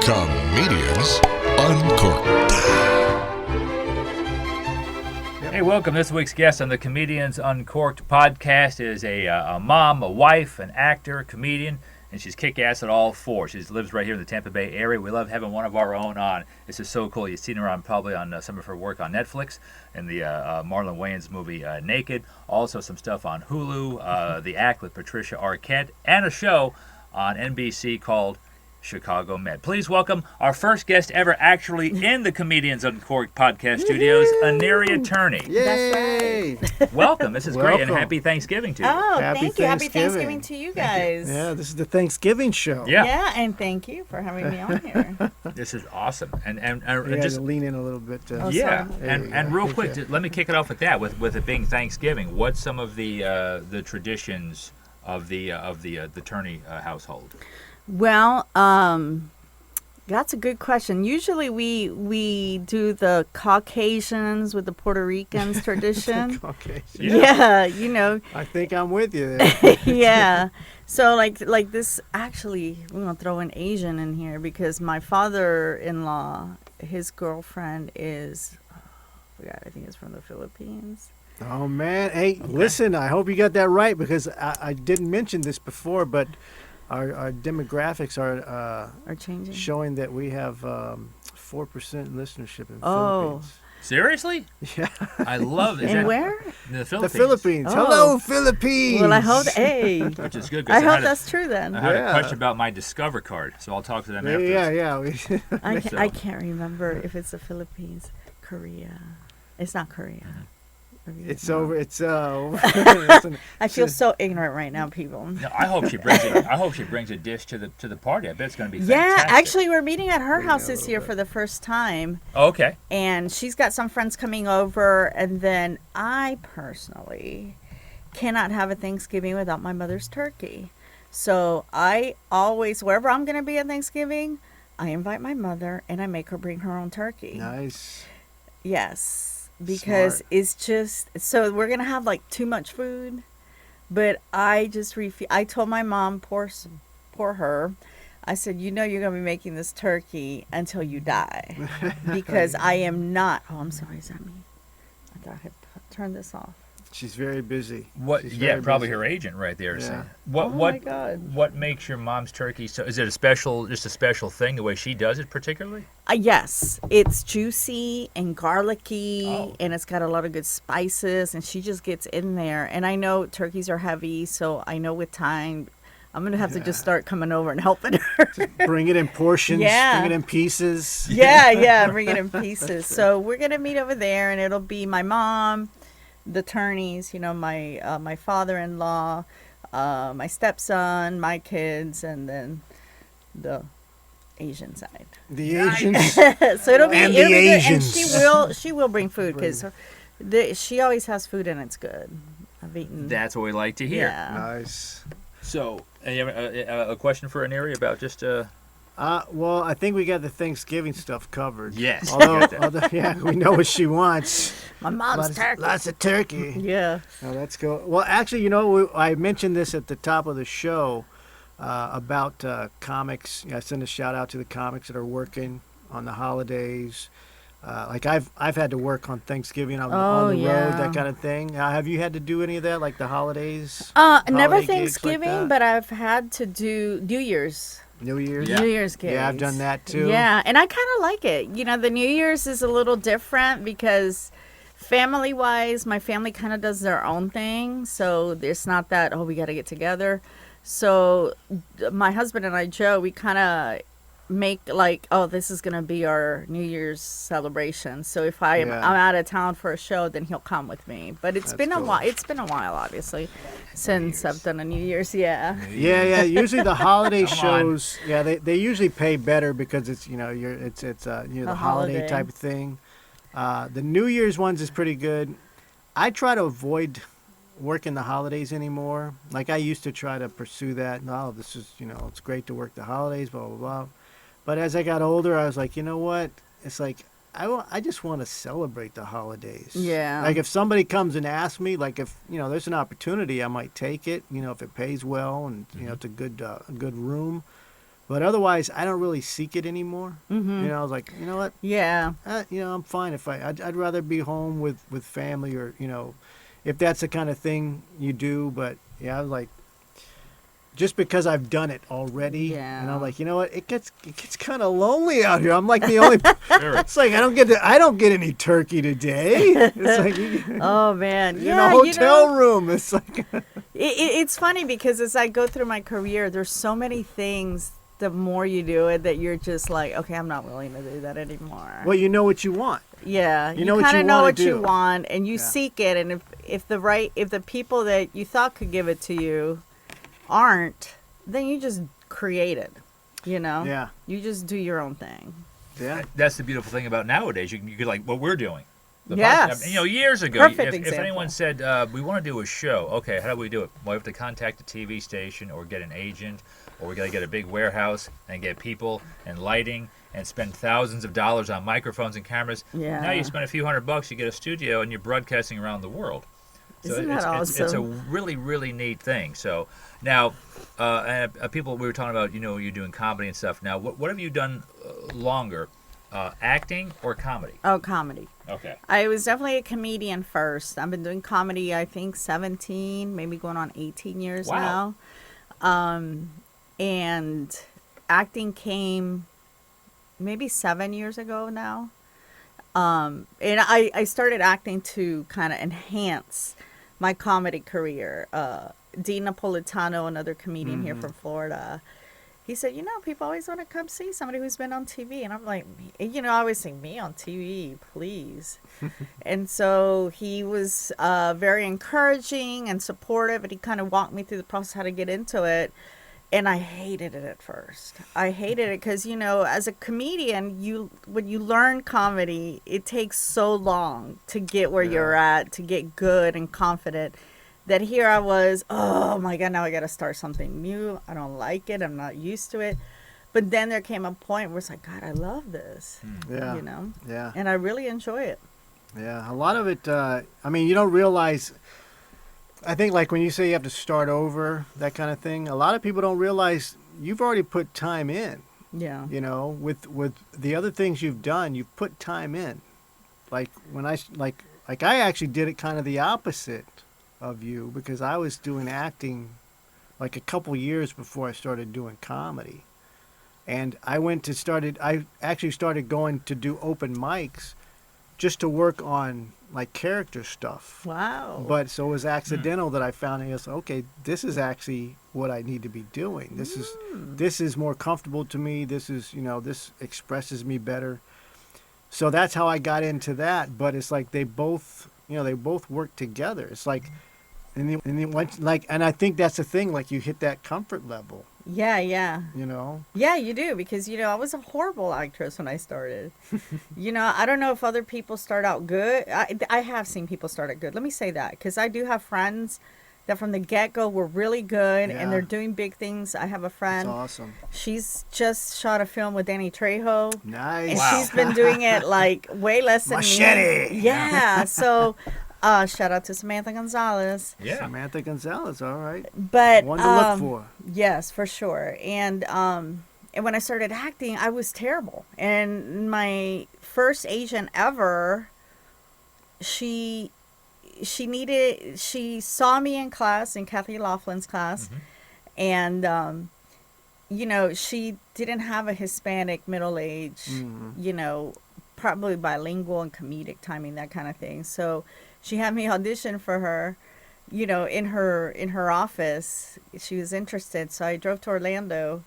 Comedians Uncorked. Hey, welcome. This week's guest on the Comedians Uncorked podcast is a mom, a wife, an actor, a comedian, and she's kick-ass at all four. She lives right here in the Tampa Bay area. We love having one of our own on. This is so cool. You've seen her probably on some of her work on Netflix and the Marlon Wayans movie Naked. Also some stuff on Hulu, The Act with Patricia Arquette, and a show on NBC called Chicago Med. Please welcome our first guest ever actually in the Comedians Uncorked podcast studios, Aniria Turney. Yay! That's right. Welcome. This is great, and happy Thanksgiving to you. Oh, Happy thank you. Happy Thanksgiving. Thanksgiving to you guys. Yeah, this is the Thanksgiving show. Yeah. And thank you for having me on here. This is awesome. And You just to lean in a little bit. yeah, There you and go. real quick, let me kick it off with that. With it being Thanksgiving, what's some of the traditions of the Turney household? Well, that's a good question. Usually we do the Caucasians with the Puerto Ricans tradition. Okay. Yeah, you know. I think I'm with you there. Yeah. So like this, actually, we're going to throw an Asian in here because my father-in-law, his girlfriend is, I think it's from the Philippines. Oh, man. Hey, listen, I hope you got that right because I didn't mention this before, but our demographics are changing. showing that we have 4% listership in the Oh. Philippines. Seriously? Yeah. I love it. And where? In the The Philippines. Philippines. Oh. Hello, Philippines. Well, I hope, hey. Which is good. 'Cause I hope had that's true then. I had a Yeah. question about my Discover card, so I'll talk to them after. Yeah. I can't remember if it's the Philippines, Korea. It's not Korea. It's over. It's I feel so ignorant right now, people. No, I hope she brings it. I hope she brings a dish to the party. I bet it's going to be Yeah, fantastic. actually, we're meeting at her house a this little year bit. for the first time, Oh, okay. and she's got some friends coming over, and then I personally cannot have a Thanksgiving without my mother's turkey. So I always, wherever I'm going to be at Thanksgiving, I invite my mother, and I make her bring her own turkey. nice. Yes, because Smart. it's just, so we're going to have like too much food, but I just refuse. I told my mom, poor her, I said, you know you're going to be making this turkey until you die because I am not, oh, I'm sorry, is that me? I thought I had turned this off. She's very busy. What? She's Yeah, very probably busy. her agent right there. Yeah. Saying, Oh my God. What makes your mom's turkey so? Is it just a special thing the way she does it particularly? Yes, it's juicy and garlicky, Oh. and it's got a lot of good spices, and she just gets in there. And I know turkeys are heavy, so I know with time, I'm going to have to just start coming over and helping her. Bring it in portions. Yeah. Bring it in pieces. Yeah, bring it in pieces. So we're going to meet over there, and it'll be my mom, the Turneys, you know, my father-in-law, my stepson, my kids, and then the Asian side. The Asians. So it'll be, And it'll the be good. Asians. And she will bring food because she always has food and it's good. I've eaten. That's what we like to hear. Yeah. Nice. So, and you have a question for Aniria about just Well, I think we got the Thanksgiving stuff covered. Yes. Although, yeah, we know what she wants. My mom's turkey. Lots of turkey. Yeah. Oh, that's cool. Well, actually, you know, I mentioned this at the top of the show about comics. I send a shout out to the comics that are working on the holidays. Like I've had to work on Thanksgiving on the yeah. road, that kind of thing. Have you had to do any of that, like the holidays? Never holiday gigs like Thanksgiving, that? but I've had to do New Year's. New Year's? Yeah. New Year's gigs. Yeah, I've done that too. Yeah, and I kind of like it. You know, the New Year's is a little different because family-wise, my family kind of does their own thing. So it's not that, oh, we got to get together. So my husband and I, Joe, we kind of make like, oh, this is going to be our New Year's celebration. So if I'm out of town for a show, then he'll come with me. But it's been a while. It's been a while, obviously, since I've done a New Year's. Yeah. Yeah. Usually the holiday Come on. shows, they usually pay better because it's the holiday type of thing. The New Year's ones is pretty good. I try to avoid working the holidays anymore. Like I used to try to pursue that. No, this is it's great to work the holidays, blah blah blah. But as I got older, I was like, you know what? It's like I just want to celebrate the holidays. Yeah. Like if somebody comes and asks me, like if there's an opportunity, I might take it. If it pays well and it's a good room. But otherwise, I don't really seek it anymore. Mm-hmm. You know, I was like, you know what? Yeah. You know, I'm fine if I'd rather be home with family, or, you know, if that's the kind of thing you do. But yeah, I was like, just because I've done it already, Yeah. and I'm like, you know what? It gets kind of lonely out here. I'm like the only. Sure. It's like I don't get any turkey today. It's like Oh man. in Yeah. a hotel room. It's like It's funny because as I go through my career, there's so many things. The more you do it, that you're just like, okay, I'm not willing to do that anymore. well, you know what you want. Yeah, You know what kind you of know wanna what you do. want, and you Yeah. seek it. And if the people that you thought could give it to you aren't, then you just create it. You know, Yeah, you just do your own thing. yeah. That's the beautiful thing about nowadays. You could like what we're doing. The Yes. podcast. You know, years ago, Perfect if example. anyone said we want to do a show, okay, how do we do it? Well, we have to contact a TV station or get an agent, or we got to get a big warehouse and get people and lighting and spend thousands of dollars on microphones and cameras. Yeah. Now you spend a few $100, you get a studio, and you're broadcasting around the world. So Isn't that it's a awesome? really, really neat thing. So now, people, we were talking about, you know, you're doing comedy and stuff. Now, what have you done longer, acting or comedy? Oh, comedy. Okay. I was definitely a comedian first. I've been doing comedy, I think, 17, maybe going on 18 years Wow. now. And acting came maybe 7 years ago now. And I started acting to kind of enhance my comedy career. Dean Napolitano, another comedian here from Florida, he said, you know, people always want to come see somebody who's been on TV. And I'm like, you know, I always think, me on TV, please. And so he was very encouraging and supportive, and he kind of walked me through the process how to get into it. And I hated it at first. I hated it because, you know, as a comedian, when you learn comedy, it takes so long to get where you're at, to get good and confident, that here I was, oh my God, now I got to start something new. I don't like it. I'm not used to it. But then there came a point where it's like, God, I love this, Yeah. you know, Yeah. and I really enjoy it. Yeah. A lot of it, I mean, you don't realize, I think like when you say you have to start over, that kind of thing, a lot of people don't realize you've already put time in, Yeah. you know, with the other things you've done, you've put time in. Like when I actually did it kind of the opposite of you, because I was doing acting like a couple years before I started doing comedy. And I actually started going to do open mics just to work on like character stuff. Wow. But so it was accidental that I found it. I was like, okay, this is actually what I need to be doing. This is more comfortable to me. This is, you know, this expresses me better. So that's how I got into that. But it's like they both work together. It's like, and I think that's the thing. Like you hit that comfort level, Yeah, yeah. you know. Yeah, you do, because, you know, I was a horrible actress when I started. You know, I don't know if other people start out good. I have seen people start out good. Let me say that, because I do have friends that from the get-go were really good, Yeah. and they're doing big things. I have a That's friend. awesome. She's just shot a film with Danny Trejo. Nice. And Wow. she's been doing it, like, way less than Machete. me. Yeah, so shout out to Samantha Gonzalez. Yeah. Samantha Gonzalez, all right. But One to look for. Yes, for sure. And when I started acting, I was terrible. And my first agent ever, she saw me in class, in Kathy Laughlin's class, and you know, she didn't have a Hispanic middle age, you know, probably bilingual and comedic timing, that kind of thing. So she had me audition for her, you know, in her office. She was interested, so I drove to Orlando,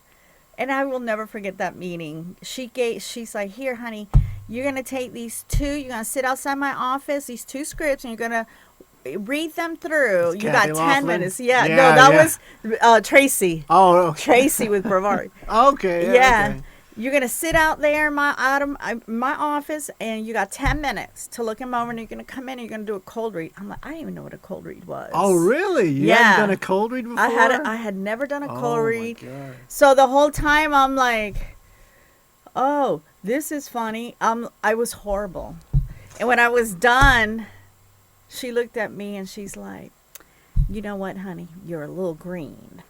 and I will never forget that meeting. She's like, here, honey, you're gonna take these you're gonna sit outside my office, these 2 scripts, and you're gonna read them through. It's You Kathy got 10 Laughlin? minutes. Yeah, Yeah, no, that yeah. was Tracy. Oh, okay. Tracy with Brevard. Okay. Yeah. Okay. You're going to sit out there in my office, and you got 10 minutes to look him over, and you're going to come in and you're going to do a cold read. I'm like, I didn't even know what a cold read was. Oh, really? You Yeah. hadn't done a cold read before? I had never done a cold read. Oh, my God. So the whole time I'm like, oh, this is funny. I was horrible. And when I was done, she looked at me and she's like, you know what, honey? You're a little green.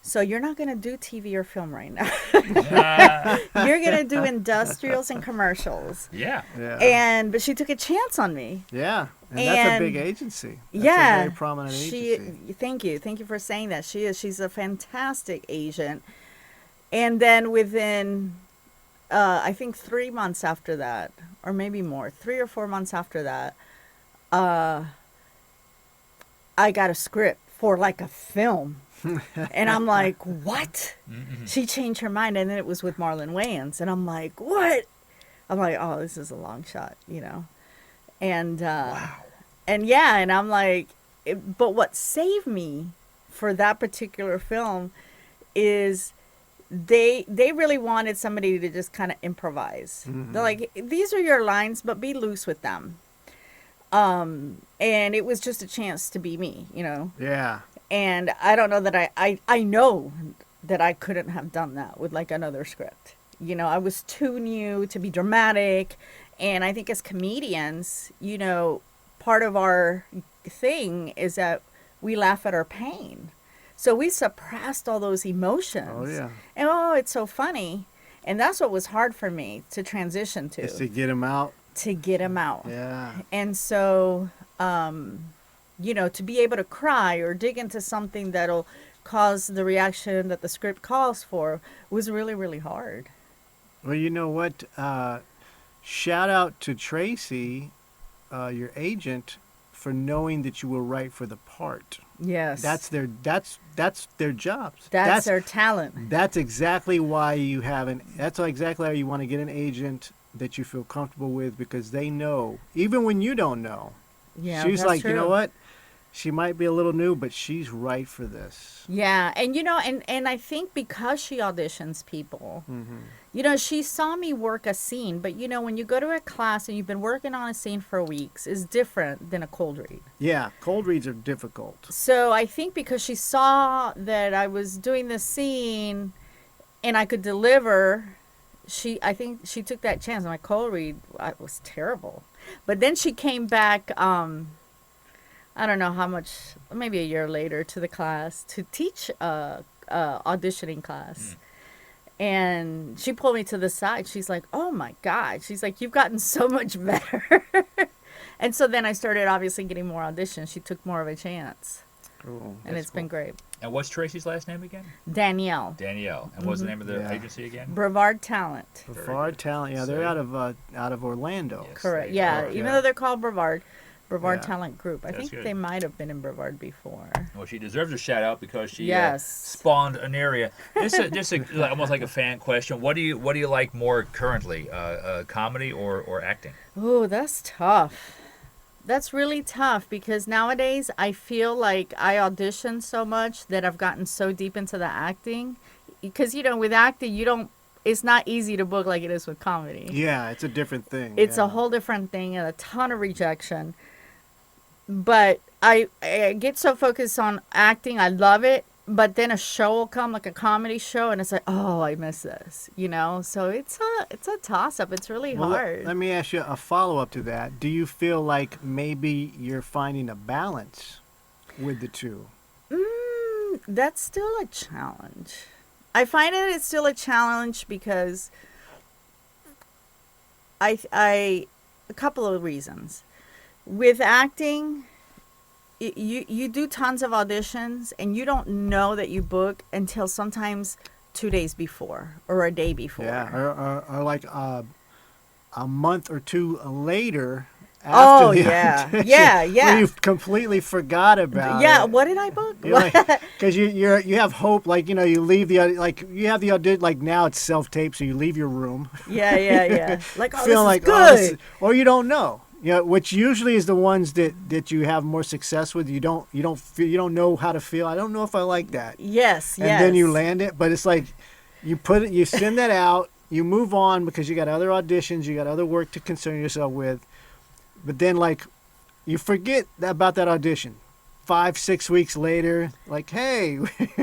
So you're not going to do TV or film right now. Uh, You're going to do industrials and commercials. yeah. But she took a chance on me. Yeah. And that's a big agency. That's a very prominent agency. Thank you for saying that. She's a fantastic agent. And then within I think 3 months after that, or maybe more, 3 or 4 months after that, I got a script for like a film. And I'm like, what? Mm-hmm. She changed her mind, and then it was with Marlon Wayans, and I'm like, what? I'm like, oh, this is a long shot, And Wow. and I'm like, but what saved me for that particular film is they really wanted somebody to just kind of improvise. Mm-hmm. They're like, these are your lines, but be loose with them. And it was just a chance to be me, Yeah. And I don't know that I know that I couldn't have done that with like another script. I was too new to be dramatic. And I think as comedians, part of our thing is that we laugh at our pain. So we suppressed all those emotions. Oh, yeah. And it's so funny. And that's what was hard for me to transition to. Just to get them out. Yeah. And so, to be able to cry or dig into something that'll cause the reaction that the script calls for was really, really hard. Well, you know what? Shout out to Tracy, your agent, for knowing that you were right for the part. Yes. That's their jobs. That's their talent. That's exactly why that's exactly how you want to get an agent that you feel comfortable with, because they know, even when you don't know. Yeah, she's that's like, true. you know what? She might be a little new, but she's right for this. Yeah, and and I think because she auditions people, she saw me work a scene, but when you go to a class and you've been working on a scene for weeks, is different than a cold read. Yeah, cold reads are difficult. So I think because she saw that I was doing the scene and I could deliver, I think she took that chance. My cold read was terrible. But then she came back, I don't know how much, maybe a year later, to the class to teach auditioning class. And she pulled me to the side. She's like, oh my God. She's like, you've gotten so much better. And so then I started obviously getting more auditions. She took more of a chance. Cool. And it's been great. And what's Tracy's last name again? Danielle. Danielle. And what's the name of the agency again? Brevard Talent. Brevard Talent. Yeah, they're out of Orlando. Yes, Correct. they Yeah, are. even though they're called Brevard Yeah. Talent Group. I That's think good. they might have been in Brevard before. Well, she deserves a shout out because she Yes. spawned Aniria. This is almost like a fan question. What do you like more currently, comedy or acting? Oh, that's tough. That's really tough because nowadays I feel like I audition so much that I've gotten so deep into the acting. Because, with acting, it's not easy to book like it is with comedy. Yeah, it's a different thing. It's a whole different thing and a ton of rejection. But I get so focused on acting. I love it. But then a show will come, like a comedy show, and it's like, oh, I miss this, So it's a toss-up. It's really hard. Let me ask you a follow-up to that. Do you feel like maybe you're finding a balance with the two? That's still a challenge. I find that it's still a challenge because a couple of reasons. With acting, you do tons of auditions and you don't know that you book until sometimes 2 days before or a day before. Yeah, or like a month or two later. Oh, After the yeah. audition, Yeah. When you completely forgot about it. Yeah, what did I book? Because you have hope, like, you leave you have the audition, like now it's self-tape, so you leave your room. Yeah. Like, oh, Feeling this is good. Or you don't know. Which usually is the ones that you have more success with. You don't know how to feel. I don't know if I like that. Yes. And then you land it, but it's like you send that out, you move on because you got other auditions, you got other work to concern yourself with. But then, like, you forget about that audition. 5-6 weeks later, like, hey.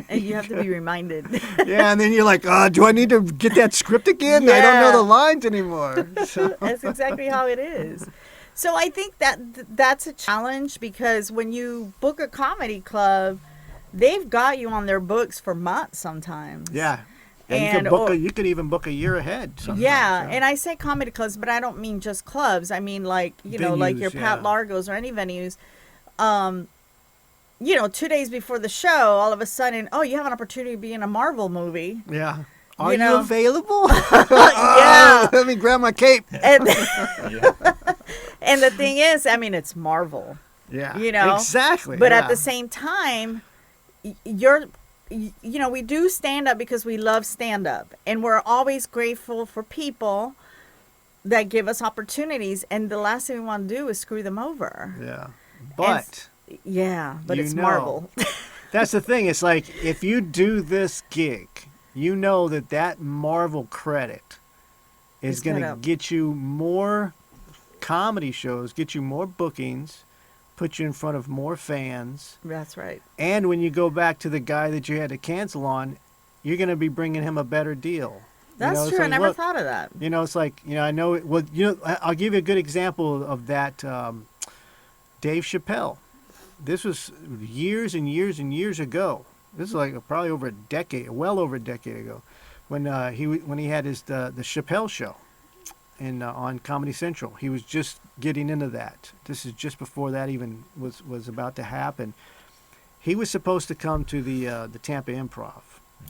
And you have to be reminded. Yeah, and then you're like, do I need to get that script again? I don't know the lines anymore. So. That's exactly how it is. So I think that's a challenge because when you book a comedy club, they've got you on their books for months sometimes. Yeah. And you could even book a year ahead sometimes. Yeah, and I say comedy clubs, but I don't mean just clubs. I mean like, like your Pat Largos or any venues. 2 days before the show, all of a sudden, you have an opportunity to be in a Marvel movie. Yeah. Are you available? Yeah. Let me grab my cape. And, and the thing is, I mean, it's Marvel. Yeah. Exactly. But at the same time, we do stand up because we love stand up, and we're always grateful for people that give us opportunities, and the last thing we want to do is screw them over. Yeah. But it's Marvel. That's the thing. It's like, if you do this gig, you know that Marvel credit is going to get you more comedy shows, get you more bookings, put you in front of more fans. That's right. And when you go back to the guy that you had to cancel you're going to be bringing him a better deal. That's true. Like, I never thought of that. It's like, I know it. Well, I'll give you a good example of that. Dave Chappelle. This was years and years and years ago. This is like probably well over a decade ago, when he had the Chappelle show, on Comedy Central. He was just getting into that. This is just before that even was about to happen. He was supposed to come to the Tampa Improv.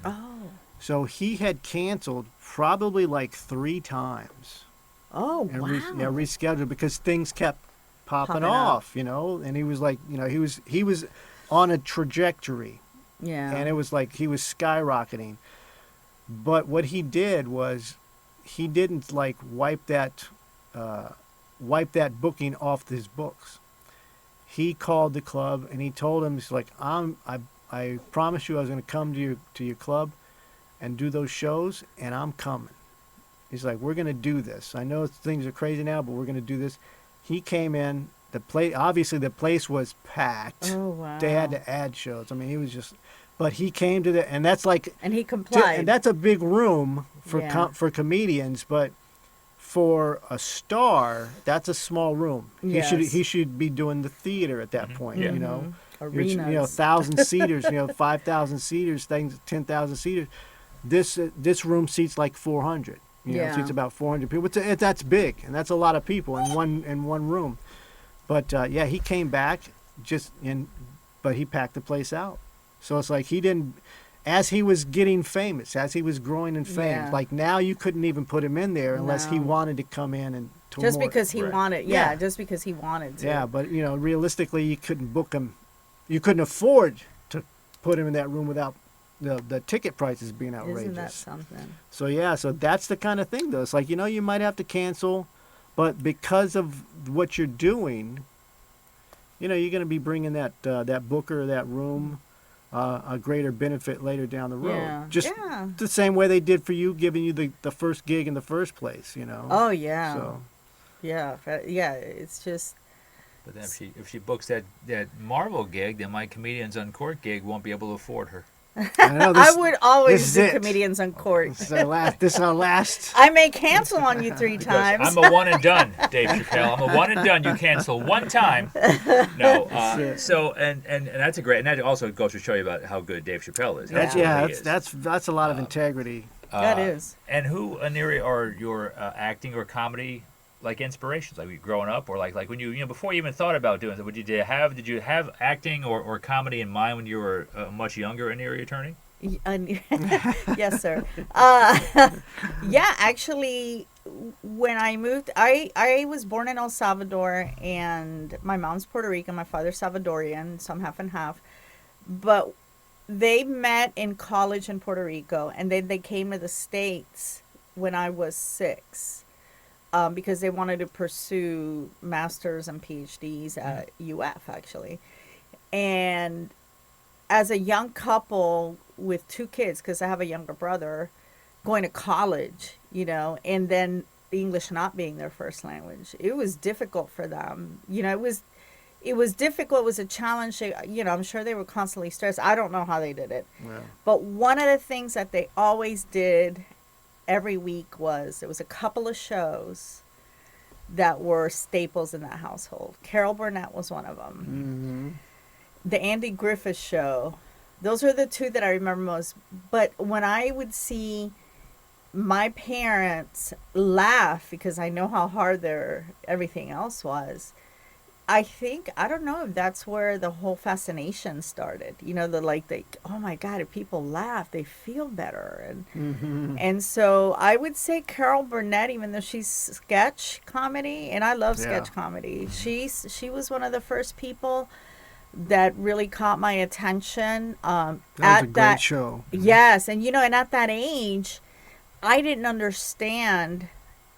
Oh. So he had canceled probably like 3 times. Oh, and wow. Rescheduled because things kept popping off, and he was like, he was on a trajectory. Yeah. And it was like he was skyrocketing. But what he did was he didn't like wipe that booking off his books. He called the club and he told him, he's like, I promised you I was going to come to your club and do those shows, and I'm coming. He's like, we're going to do this. I know things are crazy now, but we're going to do this. He came in. Obviously the place was packed. Oh, wow. They had to add shows. I mean, he was just, but he came to and that's like, and he complied. And that's a big room for comedians, but for a star, that's a small room. Yes. He should be doing the theater at that point. Yeah. Arenas. 1,000 seaters, 5,000 seaters, 10,000 seaters. This room seats like 400. Seats about 400 people. That's big, and that's a lot of people in one room. But he came back but he packed the place out. So it's like he didn't, as he was getting famous, as he was growing in fame. Like now you couldn't even put him in there unless he wanted to come in and just because he wanted. Yeah, just because he wanted to. Yeah, but realistically, you couldn't book him. You couldn't afford to put him in that room without the ticket prices being outrageous. Isn't that something? So that's the kind of thing, though. It's like, you might have to cancel, but because of what you're doing, you're going to be bringing that booker, that room, a greater benefit later down the road. Yeah. Just the same way they did for you, giving you the first gig in the first place, Oh, yeah. So. Yeah, it's just... But then if she books that Marvel gig, then my Comedians Uncorked gig won't be able to afford her. I would always do Comedians Uncorked. This is our last. I may cancel on you 3 times. I'm a one and done, Dave Chappelle. I'm a one and done. You cancel one time. No. So and that's a great. And that also goes to show you about how good Dave Chappelle is. That's a lot of integrity. That is. And who, Aniria, are your acting or comedy inspirations? Like growing up, or like when you before you even thought about doing it, did you have acting or comedy in mind when you were much younger, Aniria Turney? Yes, sir. Actually, when I moved, I was born in El Salvador, and my mom's Puerto Rican, my father's Salvadorian, so I'm half and half. But they met in college in Puerto Rico, and then they came to the States when I was 6. Because they wanted to pursue masters and PhDs at UF, actually. And as a young couple with 2 kids, because I have a younger brother, going to college, and then English not being their first language, it was difficult for them. It was difficult. It was a challenge. I'm sure they were constantly stressed. I don't know how they did it. Yeah. But one of the things that they always did every week there was a couple of shows that were staples in that household. Carol Burnett was one of them. Mm-hmm. The Andy Griffith Show Those are the two that I remember most. But when I would see my parents laugh, because I know how hard their everything else was, I don't know if that's where the whole fascination started. You know, oh my God, if people laugh, they feel better. And so I would say Carol Burnett, even though she's sketch comedy, and I love sketch comedy, she was one of the first people that really caught my attention. That was a great show. Yes, and and at that age, I didn't understand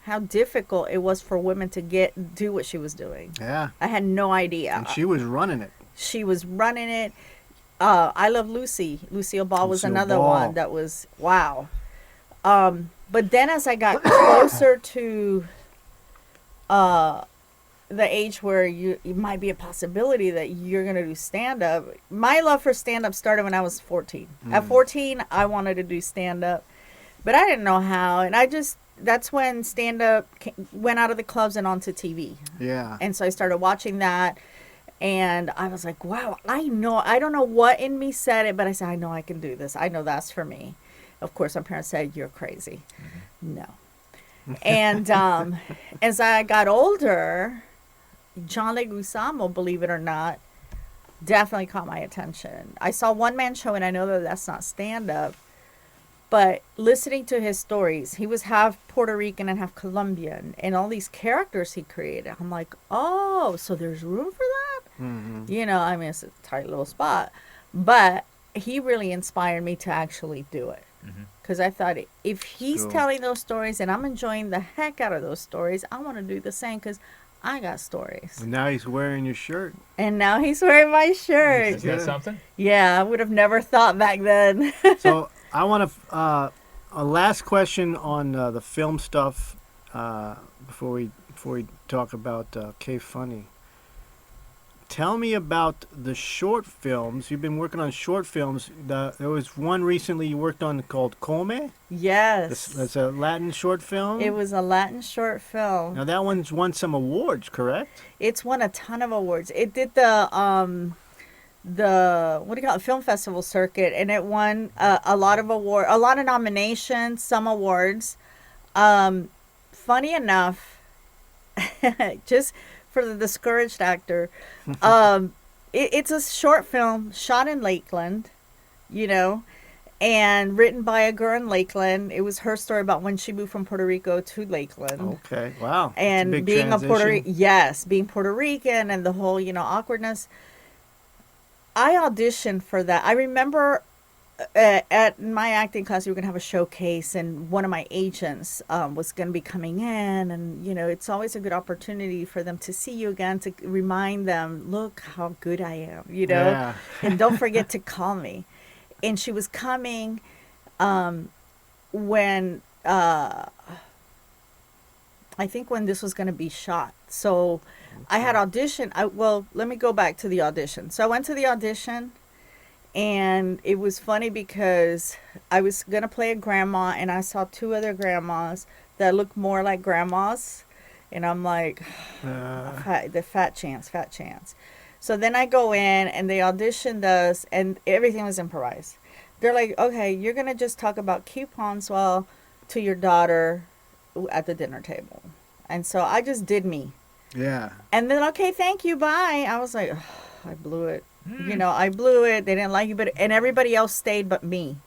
how difficult it was for women to do what she was doing. Yeah. I had no idea. And she was running it. She was running it. I Love Lucy. Lucille Ball was another one that was, wow. But then as I got closer to the age where it might be a possibility that you're going to do stand-up, my love for stand-up started when I was 14. At 14, I wanted to do stand-up, but I didn't know how. And that's when stand-up went out of the clubs and onto TV. Yeah. And so I started watching that, and I was like, wow, I don't know what in me said it, but I said, I know I can do this. I know that's for me. Of course, my parents said, you're crazy. No. And as I got older, John Leguizamo, believe it or not, definitely caught my attention. I saw One Man Show, and I know that that's not stand-up, but listening to his stories, he was half Puerto Rican and half Colombian, and all these characters he created. I'm like, oh, so there's room for that? Mm-hmm. I mean, it's a tight little spot. But he really inspired me to actually do it. Because I thought, if he's telling those stories and I'm enjoying the heck out of those stories, I want to do the same, because I got stories. And now he's wearing your shirt. And now he's wearing my shirt. Is that something? Yeah, I would have never thought back then. So I want to a last question on the film stuff before we talk about K-Funny. Tell me about the short films. You've been working on short films. There was one recently you worked on called Come. Yes. That's a Latin short film. It was a Latin short film. Now that one's won some awards, correct? It's won a ton of awards. It did the what do you call it, film festival circuit, and it won a lot of nominations, some awards. Funny enough, just for the discouraged actor, it's a short film shot in Lakeland, and written by a girl in Lakeland. It was her story about when she moved from Puerto Rico to Lakeland. Okay, wow. And being being Puerto Rican and the whole, awkwardness. I auditioned for that. I remember at my acting class, we were going to have a showcase, and one of my agents was going to be coming in, and it's always a good opportunity for them to see you again, to remind them, look how good I am, Yeah. And don't forget to call me. And she was coming when I think when this was going to be shot. So I had auditioned. Let me go back to the audition. So I went to the audition, and it was funny because I was going to play a grandma, and I saw two other grandmas that looked more like grandmas. And I'm like, the fat chance. So then I go in, and they auditioned us, and everything was improvised. They're like, okay, you're going to just talk about coupons to your daughter at the dinner table. And so I just did me. Yeah. And then, okay, thank you, bye. I was like, I blew it. I blew it. They didn't like it, and everybody else stayed but me.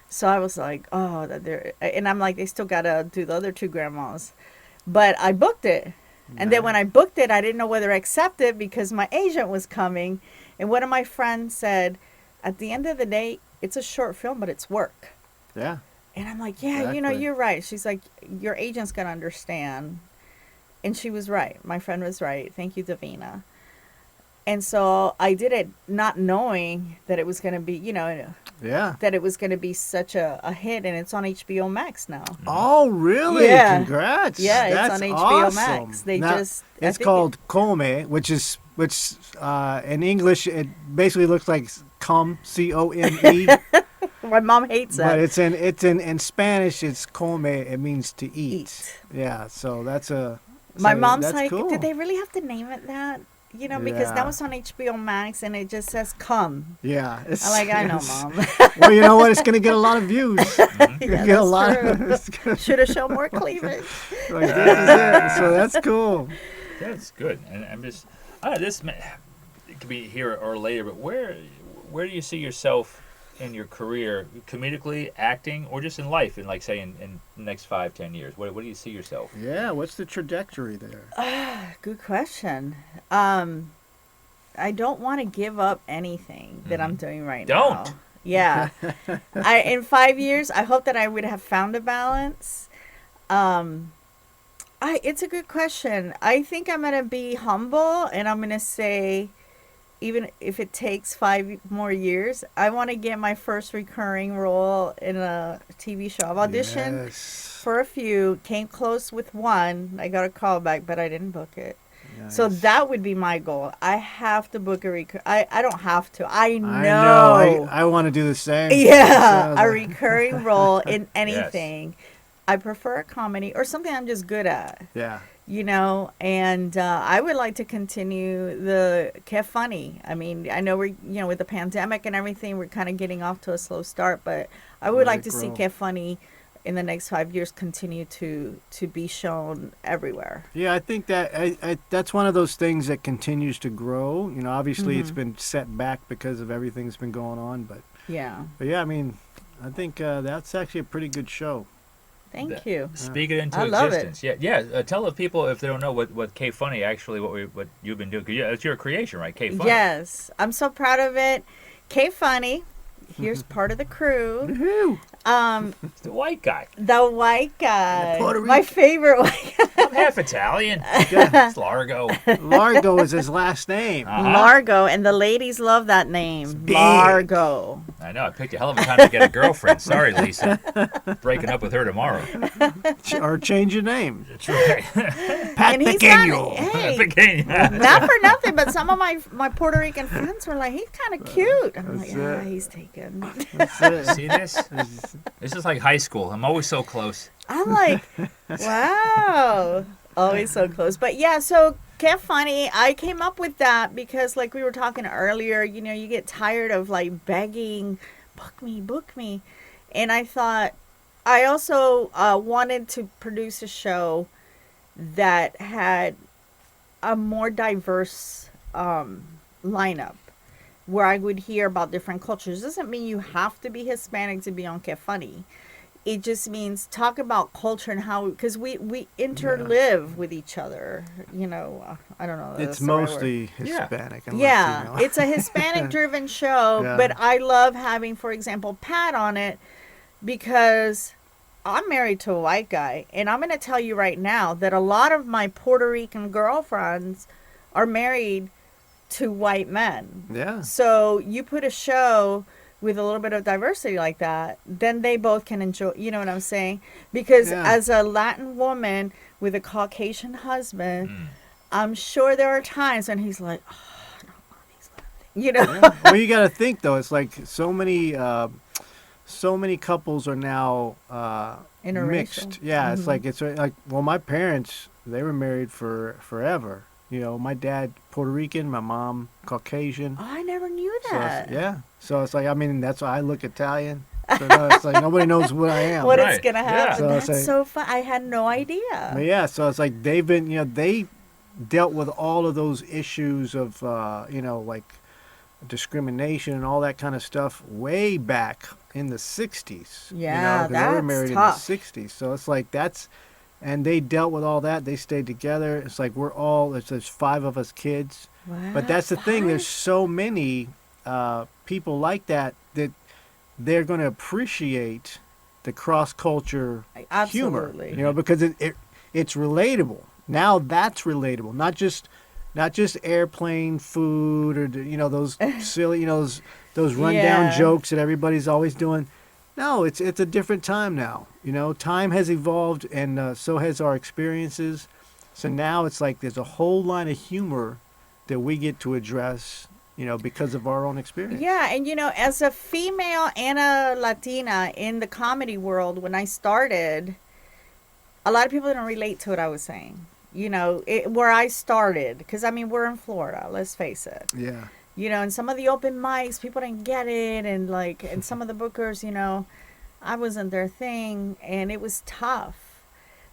So I was like, and I'm like, they still got to do the other two grandmas. But I booked it. And then when I booked it, I didn't know whether to accept it because my agent was coming. And one of my friends said, at the end of the day, it's a short film, but it's work. Yeah. And I'm like, yeah, Exactly. you're right. She's like, your agent's going to understand. And she was right. My friend was right. Thank you, Davina. And so I did it not knowing that it was going to be, that it was going to be such a hit. And it's on HBOMax now. Oh, really? Yeah. Congrats. Yeah, That's it's on awesome. HBOMax. It's called Come, which in English, it basically looks like come, C-O-M-E. My mom hates that. But in Spanish, it's come. It means to eat. Yeah, so that's My mom's that's like, cool. did they really have to name it that? because Yeah. that was on HBOMax and it just says come. Yeah. I'm like, I know, Mom. Well, you know what? It's gonna get a lot of views. Yeah, Get a that's lot true. of. Should have shown more cleavage. Like, this is it. So that's cool. That's good. And I'm just, it could be here or later, but where do you see yourself in your career, comedically, acting, or just in life, in like say in the next 5-10 years? What do you see yourself? Yeah. What's the trajectory there? Good question. I don't want to give up anything that I'm doing right now. Don't. Yeah. In 5 years, I hope that I would have found a balance. It's a good question. I think I'm going to be humble and I'm going to say, even if it takes 5 more years, I want to get my first recurring role in a TV show. I've auditioned for a few, came close with one. I got a call back, but I didn't book it. Nice. So that would be my goal. I have to book a I don't have to. I know. I know. I want to do the same. Yeah, So, a recurring role in anything. I prefer a comedy or something I'm just good at. Yeah. And I would like to continue the Que Funny. I mean, I know we're, with the pandemic and everything, we're kind of getting off to a slow start, but I would like to see Que Funny in the next 5 years continue to be shown everywhere. Yeah, I think that that's one of those things that continues to grow. Obviously it's been set back because of everything that's been going on, but yeah, I mean, I think that's actually a pretty good show. Thank you. Speak it into I love existence. Yeah. Tell the people if they don't know what K Funny actually what you've been doing. 'Cause it's your creation, right? K Funny. Yes, I'm so proud of it. K Funny. Here's part of the crew. Woohoo! It's the white guy. The white guy. Puerto My Rican. favorite white guy. I'm half Italian. It's Largo. Largo is his last name. Uh-huh. Largo, and the ladies love that name. big. Largo. I know. I picked a hell of a time to get a girlfriend. Sorry, Lisa. Breaking up with her tomorrow. Or change your name. That's right. Pat And he's Pequeño. hey, Pequeña. not for nothing, but some of my Puerto Rican friends were like, he's kind of cute. I'm like, That's it. he's taken. That's it. See this? This is like high school. I'm always so close. I'm like, wow. Always so close. But yeah, so Que Funny, I came up with that because like we were talking earlier, you get tired of like begging, book me. And I thought, I also wanted to produce a show that had a more diverse lineup where I would hear about different cultures. Doesn't mean you have to be Hispanic to be on Que Funny. It just means talk about culture and how, because we interlive with each other. I don't know. It's that's the right word. mostly Hispanic. And Yeah, Latino. it's a Hispanic-driven show, Yeah. but I love having, for example, Pat on it because I'm married to a white guy, and I'm going to tell you right now that a lot of my Puerto Rican girlfriends are married to white men. Yeah. So you put a show with a little bit of diversity like that, then they both can enjoy, you know what I'm saying? Because Yeah. as a Latin woman with a Caucasian husband, I'm sure there are times when he's like, oh, I don't want these Latin. Yeah. Well, you got to think though. It's like so many couples are now Interracial. mixed. Yeah, it's like well, my parents, they were married for forever. My dad Puerto Rican, my mom Caucasian. Oh, I never knew So that. So it's like, I mean, that's why I look Italian. So no, it's like nobody knows what I am. What Right. is going to Yeah. happen? So it's That's like- so fun. I had no idea. But yeah, so it's like they've been, they dealt with all of those issues of, like discrimination and all that kind of stuff way back in the 60s. Yeah, 'cause they were that's married tough. in the 60s. So it's like and they dealt with all that. They stayed together. It's like there's 5 of us kids. Wow. But that's the thing. There's so many people like that they're going to appreciate the cross-culture humor. Absolutely. Because it's relatable. Now that's relatable. Not just airplane food or those silly those rundown Yeah. jokes that everybody's always doing. No, it's a different time now. Time has evolved and so has our experiences. So now it's like there's a whole line of humor that we get to address, because of our own experience. Yeah, and as a female and a Latina in the comedy world, when I started, a lot of people didn't relate to what I was saying. where I started, because I mean, we're in Florida, let's face it. Yeah. And some of the open mics, people didn't get it, and some of the bookers, I wasn't their thing, and it was tough.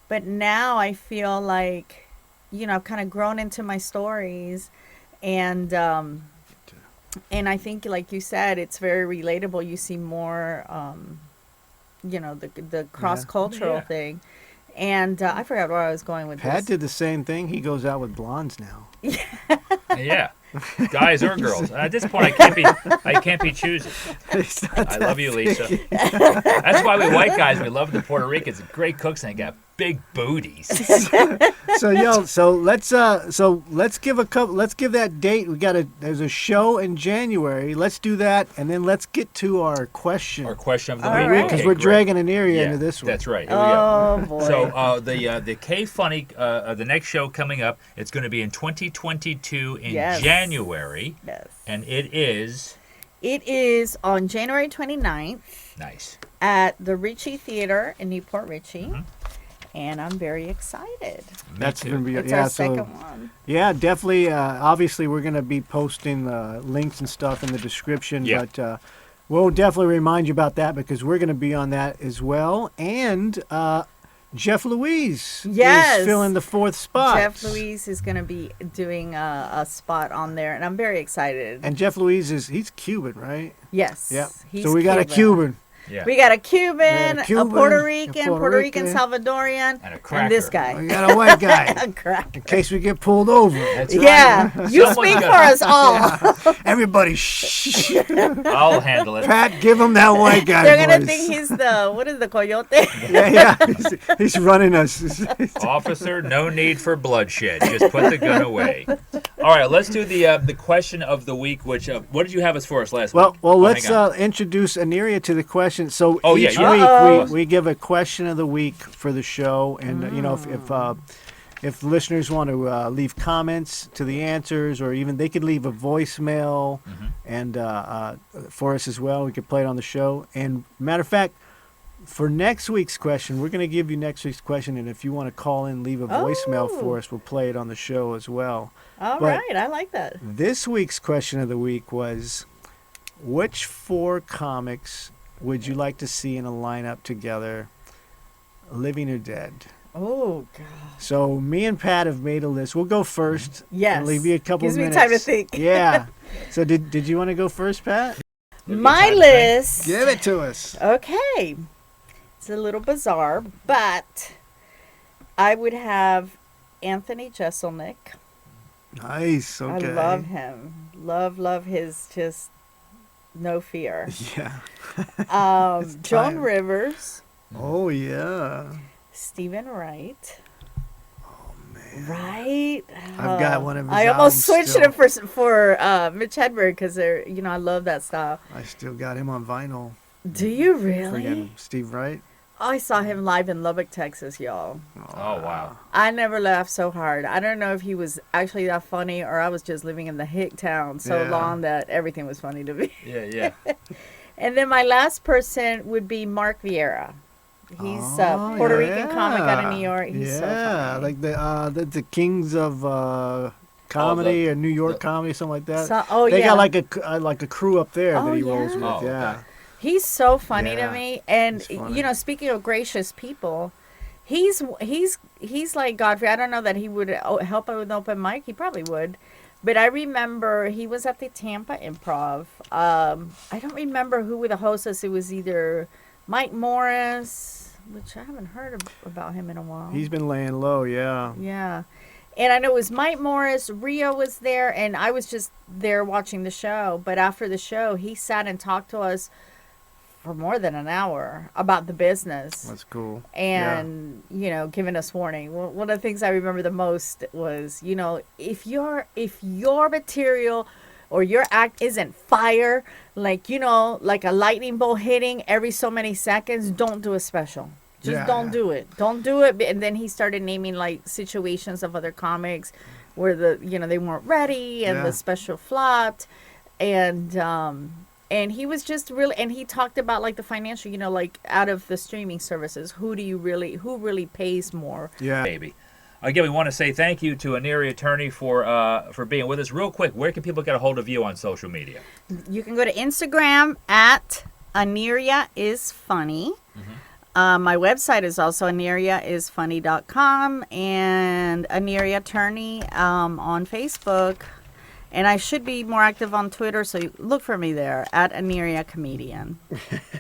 But now I feel like, I've kind of grown into my stories, and I think, like you said, it's very relatable. You see more, the cross-cultural thing. And I forgot where I was going with Pat this. did the same thing. He goes out with blondes now. Yeah, guys or girls. At this point, I can't be choosing. I love you, Lisa. That's why we white guys, we love the Puerto Ricans. Great cooks, and they got big booties. So let's give that date. There's a show in January. Let's do that, and then let's get to our question. Our question of the All week. right. Because Okay, we're great. dragging Aniria into this one. That's right. Here we Oh, go. boy. So the K Funny, the next show coming up, it's going to be in 2022 in Yes. January, Yes. and it is It is on January 29th nice. at the Ritchie Theater in Newport Richie. Mm-hmm. And I'm very excited. That's Me going too. to be It's our second one. Yeah, definitely. Obviously, we're going to be posting links and stuff in the description, Yeah. but we'll definitely remind you about that because we're going to be on that as well. And Jeff Louise Yes. is filling the fourth spot. Jeff Louise is going to be doing a spot on there, and I'm very excited. And Jeff Louise he's Cuban, right? Yes. Yeah. He's So we got a Cuban. Yeah. We got a Cuban, a Cuban, Puerto a Rican, Puerto Puerto Rican, Rican. Salvadorian, And a and this cracker. We guy. got a white guy A crack. in case we get pulled over. That's right. Yeah, you Someone's speak for gotta- us all. Everybody, shh. I'll handle it. Pat, give him that white guy They're gonna voice. think he's the coyote. Yeah. He's running us. Officer, no need for bloodshed. Just put the gun away. All right, let's do the question of the week. Which what did you have us for us last week? Well, Oh, let's hang on. introduce Aniria to the question. So Oh, yeah, each yeah. week Uh-oh. we give a question of the week for the show, and if listeners want to leave comments to the answers, or even they could leave a voicemail, and for us as well, we could play it on the show. And matter of fact, for next week's question, we're going to give you next week's question, and if you want to call in, leave a voicemail Oh. for us, we'll play it on the show as well. All But- right, I like that. This week's question of the week was, which 4 comics would you like to see in a lineup together, living or dead? Oh God. So me and Pat have made a list. We'll go first. Yes. And leave you a couple Gives minutes. me time to think. Yeah. So did you want to go first, Pat? My list. Give it to us. Okay. It's a little bizarre, but I would have Anthony Jeselnik. Nice. Okay. I love him. Love his just no fear. Yeah. Joan time. Rivers, Oh yeah. Stephen Wright. Oh man. Right. I've got one of his I almost albums switched still. him for Mitch Hedberg because they're I love that style. I still got him on vinyl. Do you really? Friggin' Steve Wright. I saw him live in Lubbock, Texas, y'all. Oh wow. I never laughed so hard. I don't know if he was actually that funny or I was just living in the hick town so Yeah. long that everything was funny to me. Yeah. And then my last person would be Mark Vieira. He's a Puerto Rican comic out of New York. He's so funny. like the kings of comedy or New York comedy, something like that. They got like a crew up there Oh, that he rolls yeah. with. Oh, Yeah. okay. He's so funny Yeah, to me. And he's funny. speaking of gracious people, he's like Godfrey. I don't know that he would help out with open mic. He probably would. But I remember he was at the Tampa Improv. I don't remember who were the hostess. It was either Mike Morris, which I haven't heard about him in a while. He's been laying low. Yeah. Yeah. And I know it was Mike Morris, Rio was there, and I was just there watching the show. But after the show, he sat and talked to us for more than an hour about the business. That's cool. And giving us warning. One of the things I remember the most was if your material or your act isn't fire, like a lightning bolt hitting every so many seconds, don't do a special. Just don't do it. Don't do it. And then he started naming like situations of other comics where they weren't ready and the special flopped, and he was just really, and he talked about like the financial, like out of the streaming services, who really pays more? Yeah. Baby. Again, we want to say thank you to Aniria Turney for being with us. Real quick, where can people get a hold of you on social media? You can go to Instagram at Aniria is Funny. My website is also aniriaisfunny.com and Aniria Turney on Facebook. And I should be more active on Twitter, so look for me there, at Aniria Comedian.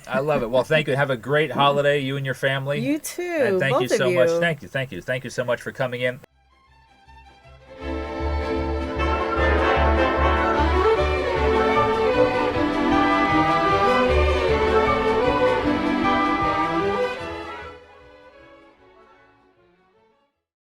I love it. Well, thank you. Have a great holiday, you and your family. You too. And thank both you so of much. you. Thank you so much for coming in.